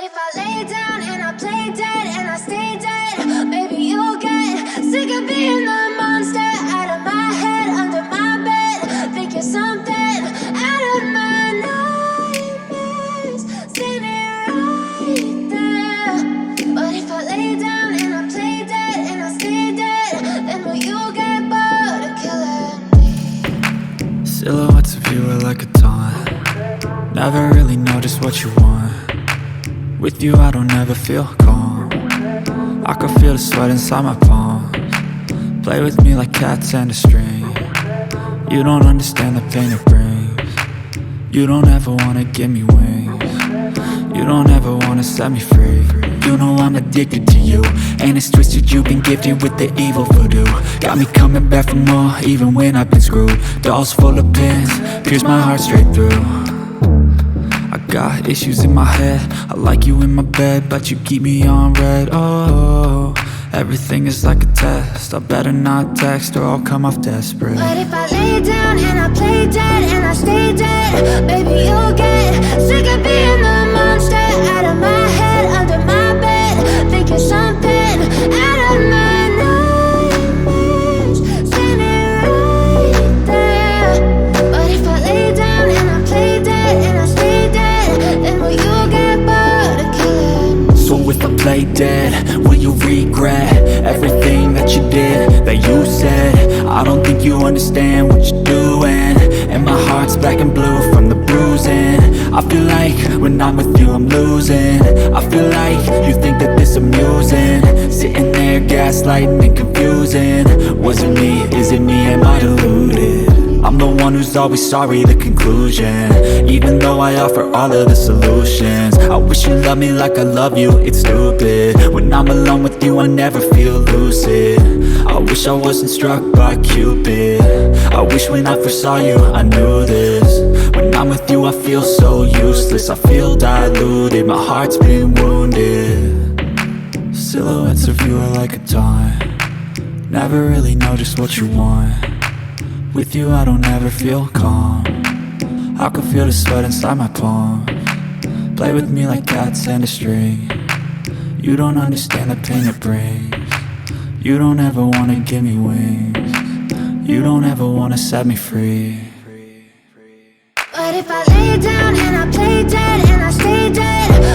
But if I lay down and I play dead and I stay dead, maybe you'll get sick of being the monster out of my head, under my bed. Think you're something out of my nightmares, standing right there. But if I lay down and I play dead and I stay dead, then will you get bored of killing me? Silhouettes of you are like a taunt. Never really know just what you want. With you I don't ever feel calm. I can feel the sweat inside my palms. Play with me like cats and a string. You don't understand the pain it brings. You don't ever wanna give me wings. You don't ever wanna set me free. You know I'm addicted to you, and it's twisted, you've been gifted with the evil voodoo. Got me coming back for more, even when I've been screwed. Dolls full of pins, pierce my heart straight through. I got issues in my head, I like you in my bed, but you keep me on red. Oh, everything is like a test, I better not text or I'll come off desperate. But if I lay down and I play dead and I stay dead, baby you'll get sick of being the monster out of my head, under my bed. Think you're something out of my nightmares, standing right there. But if I lay down and I play dead and I stay dead, then will you get bored of killing me? So if I play dead, will you regret everything that you did, that you said? I don't think you understand what you're doing, and my heart's black and blue from the bruising. I feel like when I'm with you I'm losing. I feel like you think that this amusing, sitting there gaslighting and confusing. Was it me? Is it me? Am I deluded? I'm the one who's always sorry, the conclusion, even though I offer all of the solutions. I wish you loved me like I love you, it's stupid. When I'm alone with you I never feel lucid. I wish I wasn't struck by Cupid. I wish when I first saw you I knew this. When I'm with you I feel so useless, I feel diluted, my heart's been wounded. Silhouettes of you are like a taunt. Never really know just what you want. With you I don't ever feel calm. I can feel the sweat inside my palms. Play with me like cats and a string. You don't understand the pain it brings. You don't ever wanna give me wings. You don't ever wanna set me free. But if I lay down and I play dead and I stay dead,